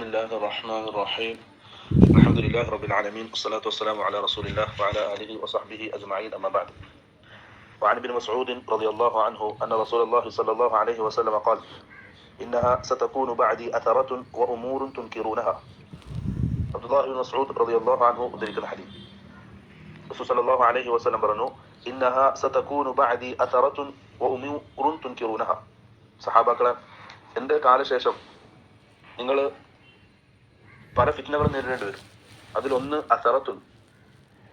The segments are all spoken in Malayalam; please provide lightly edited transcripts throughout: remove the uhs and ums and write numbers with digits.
بسم الله الرحمن الرحيم الحمد لله رب العالمين والصلاة والسلام على رسول الله وعلى آله وصحبه أجمعين أما بعد وعن ابن مسعود رضي الله عنه أن رسول الله صلى الله عليه وسلم قال إنها ستكون بعدي أثرة وأمور تنكرونها. عبد الله بن مسعود رضي الله عنه ذلك الحديث رسول صلى الله عليه وسلم പറഞ്ഞു إنها ستكون بعدي أثرة وأمور تنكرونها. സഹാബാക്കളെ, എൻ്റെ കാലശേഷം നിങ്ങൾ പല ഫിത്നകളും നേരിടേണ്ടി വരും. അതിലൊന്ന് അസറത്തുൻ,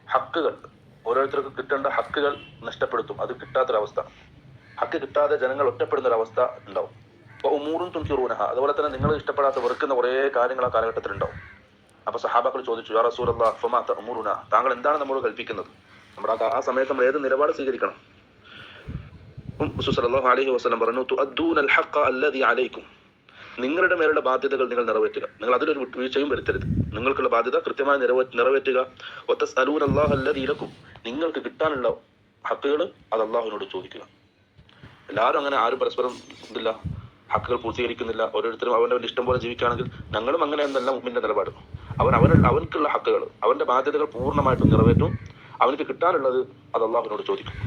ഹക്കുകൾ, ഓരോരുത്തർക്ക് കിട്ടേണ്ട ഹക്കുകൾ നഷ്ടപ്പെടുത്തും. അത് കിട്ടാത്തൊരവസ്ഥ, ഹക്ക് കിട്ടാതെ ജനങ്ങൾ ഒറ്റപ്പെടുന്നൊരവസ്ഥ ഉണ്ടാവും. അപ്പോൾ ഉമൂറും തുൻകിറൂനഹ, അതുപോലെ തന്നെ നിങ്ങൾ ഇഷ്ടപ്പെടാത്ത വെറുക്കുന്ന കുറേ കാര്യങ്ങൾ ആ കാലഘട്ടത്തിൽ ഉണ്ടാവും. അപ്പോൾ സഹാബാക്കൾ ചോദിച്ചു, യാ റസൂലല്ലാഹ് ഫമാ തഅ്മുറുന, താങ്കൾ എന്താണ് നമ്മോട് കൽപ്പിക്കുന്നത്? നമ്മുടെ ആ സമയത്ത് നമ്മൾ ഏത് നിലപാട് സ്വീകരിക്കണം? റസൂൽ സല്ലല്ലാഹു അലൈഹി വസല്ലം പറഞ്ഞു, തുഅദ്ദൂനൽ ഹഖ്ഖ അല്ലദീ അലൈക്കും, നിങ്ങളുടെ മേലുള്ള ബാധ്യതകൾ നിങ്ങൾ നിറവേറ്റുക, നിങ്ങൾ അതിലൊരു വീഴ്ചയും വരുത്തരുത്. നിങ്ങൾക്കുള്ള ബാധ്യത കൃത്യമായി നിറവേറ്റുക. വതസ്അലൂനല്ലാഹ അല്ലദീ ലക്കും, നിങ്ങൾക്ക് കിട്ടാനുള്ള ഹക്കുകൾ അത് അള്ളാഹുവിനോട് ചോദിക്കുക. എല്ലാവരും അങ്ങനെ, ആരും പരസ്പരം ഇതില്ല, ഹക്കുകൾ പൂർത്തീകരിക്കുന്നില്ല. ഓരോരുത്തരും അവൻ്റെ ഇഷ്ടം പോലെ ജീവിക്കുകയാണെങ്കിൽ ഞങ്ങളും അങ്ങനെ എന്നല്ല മുമ്പിൻ്റെ നിലപാട്. അവൻക്കുള്ള ഹക്കുകൾ, അവൻ്റെ ബാധ്യതകൾ പൂർണ്ണമായിട്ടും നിറവേറ്റും. അവനക്ക് കിട്ടാനുള്ളത് അത് അള്ളാഹുവിനോട് ചോദിക്കും.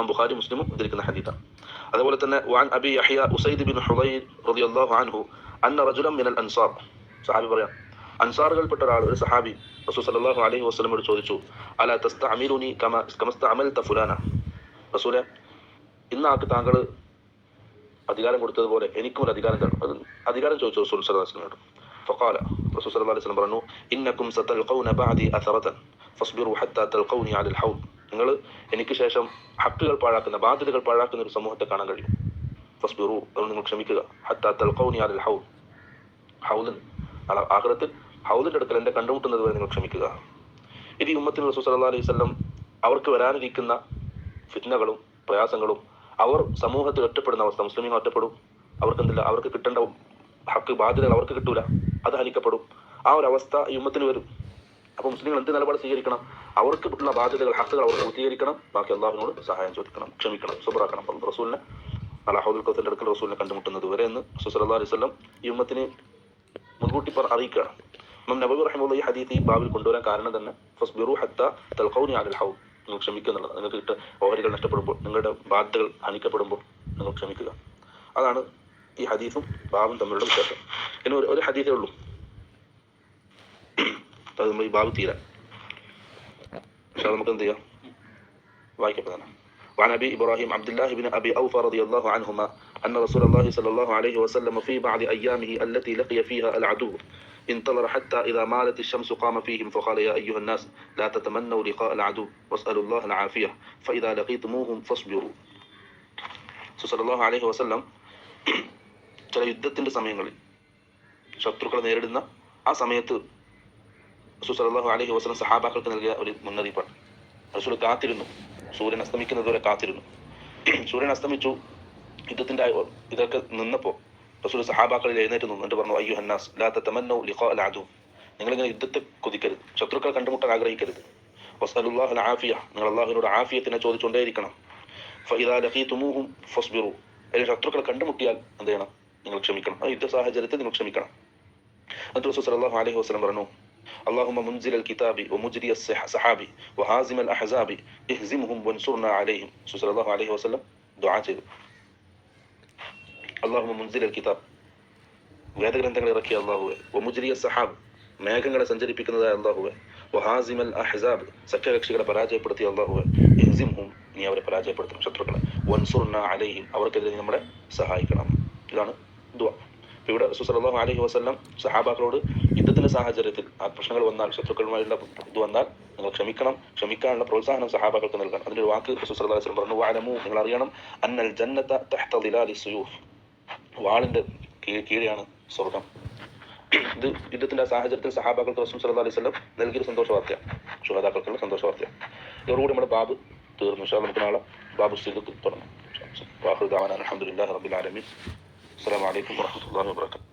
ബുഖാരി മുസ്ലിമും ഉദ്ധരിക്കുന്ന ഹദീസാണ്. അതുപോലെ തന്നെ വഅൻ അബി യഹ്യ ഉസൈദ് ബിൻ ഹുദൈർ റളിയല്ലാഹു അൻഹു അന്ന റജുലൻ മിനൽ അൻസാർ, സഹാബി പറയാം, അൻസാറുകൾപ്പെട്ട ഒരാൾ, ഒരു സഹാബി റസൂൽ സല്ലല്ലാഹു അലൈഹി വസല്ലമയോട് ചോദിച്ചു, അലാ തസ്തഅമിലുനി കമാ ഇസ്തഅമൽത ഫുലാന, റസൂലേ, ഇന്ന് ആൾക്ക് താങ്കൾ അധികാരം കൊടുത്തതുപോലെ എനിക്കും ഒരു അധികാരം തരണം. അത് അധികാരം ചോദിച്ചു റസൂൽ സല്ലല്ലാഹു അലൈഹി വസല്ലമയോട്. ഫഖാല, റസൂൽ സല്ലല്ലാഹു അലൈഹി വസല്ലം പറഞ്ഞു, ഇന്നകും സതൽഖൗന ബഅദി അസറതൻ ഫസ്ബിറു ഹത്താ തൽഖൗനി അലൽ ഹൗദ്, നിങ്ങൾ എനിക്ക് ശേഷം ഹക്കുകൾ പാഴാക്കുന്ന, ബാധ്യതകൾ പാഴാക്കുന്ന ഒരു സമൂഹത്തെ കാണാൻ കഴിയും. ഫസ്ബിറു, അതുകൊണ്ട് നിങ്ങൾ ക്ഷമിക്കുക. ഹത്താ തൽഖൗനി അലൽ ഹൗദ്, ഹൗദിൻ, ആഖിറത്തിൽ ഹൗദിന്റെ അടുക്കൽ എന്നെ കണ്ടുമുട്ടുന്നത് വരെ നിങ്ങൾ ക്ഷമിക്കുക. ഇത് ഈ ഉമ്മത്തിന് റസൂൽ സല്ലല്ലാഹു അലൈഹി വസല്ലം അവർക്ക് വരാനിരിക്കുന്ന ഫിത്നകളും പ്രയാസങ്ങളും, അവർ സമൂഹത്തിൽ ഒറ്റപ്പെടുന്ന അവസ്ഥ, മുസ്ലിമീങ്ങൾ ഒറ്റപ്പെടും, അവർക്കെന്തില്ല, അവർക്ക് കിട്ടേണ്ട ഹക്ക്, ബാധ്യതകൾ അവർക്ക് കിട്ടൂല, അത് ഹനിക്കപ്പെടും. ആ ഒരു അവസ്ഥ ഈ ഉമ്മത്തിന് വരും. അപ്പോൾ മുസ്ലിങ്ങൾ എന്ത് നിലപാട് സ്വീകരിക്കണം? അവർക്ക് ഉള്ള ബാധ്യതകൾ, ഹക്കുകൾ അവർ പൂർത്തീകരിക്കണം. ബാക്കി അള്ളാഹുവിനോട് സഹായം ചോദിക്കണം, ക്ഷമിക്കണം, സുബ്റാക്കണം. റസൂലിനെ ഹൗദുൽ കൗസറിന്റെ അടുക്കൽ റസൂലിനെ കണ്ടുമുട്ടുന്നത് വരെ എന്ന് റസൂൽ സല്ലല്ലാഹു അലൈഹി വസല്ലം ഈ ഉമ്മത്തിനെ മുൻകൂട്ടി അറിയിക്കുകയാണ്. ഇമാം നബവി റഹിമഹുല്ലാഹി ഈ ഹദീസ് ഈ ബാബിൽ കൊണ്ടുവരാൻ കാരണം തന്നെ ഫസ്ബിറു ഹത്താ തൽഖൗനി അലൽ ഹൗദ്, നിങ്ങൾ ക്ഷമിക്കുക എന്നുള്ളത്. നിങ്ങൾക്ക് കിട്ട ഓഹരികൾ നഷ്ടപ്പെടുമ്പോൾ, നിങ്ങളുടെ ബാധ്യതകൾ ഹനിക്കപ്പെടുമ്പോൾ നിങ്ങൾ ക്ഷമിക്കുക. അതാണ് ഈ ഹദീസും ബാബും തമ്മിലുള്ള വ്യത്യാസം. ഇനി ഒരു ഹദീസേ ഉള്ളൂ, അത് നമ്മൾ ഈ ബാബ് തീരാൻ. പക്ഷേ നമുക്ക് എന്ത് ചെയ്യാം, വായിക്കപ്പെടുന്നതാണ്. وعن أبي إبراهيم عبد الله بن أبي أوفى رضي الله عنهما أن رسول الله صلى الله عليه وسلم في بعض أيامه التي لقي فيها العدو انتظر حتى إذا مالت الشمس قام فيهم فقال يا أيها الناس لا تتمنوا لقاء العدو واسألوا الله العافية فإذا لقيتموهم فاصبروا. صلى الله عليه وسلم ചില യുദ്ധത്തിൻ്റെ സമയങ്ങളിൽ ശത്രുക്കളെ നേരിടുന്ന ആ സമയത്ത് റസൂൽ സല്ലല്ലാഹു അലൈഹി വസല്ലം സഹാബാക്കൾക്ക് നൽകിയ ഒരു മുന്നറിയിപ്പാണ്. റസൂൽ കാത്തിരുന്നു, സൂര്യൻ അസ്തമിക്കുന്നതുവരെ കാത്തിരുന്നു. സൂര്യൻ അസ്തമിച്ചു, യുദ്ധത്തിന്റെ ഇതൊക്കെ നിന്നപ്പോൾ റസൂൽ സഹാബാക്കളിൽ എഴുന്നേറ്റ് നിന്നു, എന്നിട്ട് പറഞ്ഞു, അയ്യുഹന്നാസ് ലാ തതമന്നൗ ലിഖാഅൽ അദു, നിങ്ങളിങ്ങനെ യുദ്ധത്തെ കൊതിക്കരുത്, ശത്രുക്കളെ കണ്ടുമുട്ടാൻ ആഗ്രഹിക്കരുത്. വസ്അലുല്ലാഹൽ ആഫിയ, നിങ്ങൾ അള്ളാഹുവിനോട് ആഫിയത്തിനെ ചോദിച്ചുകൊണ്ടേയിരിക്കണം. ഫഇദാ ലഖീതുമൂഹും ഫസ്ബിറു, ശത്രുക്കളെ കണ്ടുമുട്ടിയാൽ എന്ത് ചെയ്യണം? നിങ്ങൾ ക്ഷമിക്കണം. ആ യുദ്ധ സാഹചര്യത്തിൽ നിങ്ങൾ ക്ഷമിക്കണം. എന്നിട്ട് റസൂൽ സല്ലല്ലാഹു അലൈഹി വസല്ലം പറഞ്ഞു, اللهم منزل الكتاب ومجري السحاب وهازم الأحزاب اهزمهم وانصرنا عليهم. صلى الله عليه وسلم ദുആ ചെയ്തു. اللهم منزل الكتاب, വേദഗ്രന്ഥങ്ങൾ ഇറക്കിയ അല്ലാഹുവേ, വമുജ്രിയ സഹാബ്, മേഘങ്ങളെ സഞ്ചരിപ്പിക്കുന്നതായ അല്ലാഹുവേ, വഹാസിം അൽ അഹ്സാബ്, സഖ്യകക്ഷികളെ പരാജയപ്പെടുത്തിയ അല്ലാഹുവേ, ഇഹ്സിംഹും, നീ അവരെ പരാജയപ്പെടുത്തണം, ശത്രുക്കളെ, വൻസുർനാ അലൈഹിം, അവർക്കെതിരെ നീ നമ്മളെ സഹായിക്കണം. ഇതാണ് ദുആ. ഇവിടെ റസൂൽ സല്ലല്ലാഹു അലൈഹി വസല്ലം സഹാബാക്കളോട് യുദ്ധത്തിന്റെ സാഹചര്യത്തിൽ ആ പ്രശ്നങ്ങൾ വന്നാൽ, ശത്രുക്കളുമായുള്ള ഇത് വന്നാൽ നിങ്ങൾ ക്ഷമിക്കണം, ക്ഷമിക്കാനുള്ള പ്രോത്സാഹനം സഹാബാക്കൾക്ക് നൽകണം. അതിന്റെ ഒരു വാക്ക് റസൂൽ സല്ലല്ലാഹു അലൈഹി വസല്ലം പറഞ്ഞു, വഅലമു, നിങ്ങൾ അറിയണം, അന്നൽ ജന്നത തഹ്ത ദിലാലി സുയൂഫ്, വാളിന്റെ കീഴെയാണ് സ്വർഗം. ഇത് യുദ്ധത്തിന്റെ സാഹചര്യത്തിൽ സഹാബാക്കൾക്ക് റസൂൽ സല്ലല്ലാഹു അലൈഹി വസല്ലം നൽകിയൊരു സന്തോഷ വാർത്തയാണ്, ശുഹദാക്കൾക്കുള്ള സന്തോഷ വാർത്തയാണ്. ഇതോടുകൂടി നമ്മുടെ ബാബ് തീർന്നു. ഇൻഷാ അല്ലാഹ് നമുക്ക് നാളെ ബാബു സിദ്ദീഖ് തുടങ്ങാം. വാഖിറു ദഅവാനാ അൽഹംദുലില്ലാഹി റബ്ബിൽ ആലമീൻ. അസ്സലാമു അലൈക്കും വറഹ്മത്തുള്ളാഹി വബറകാതുഹു.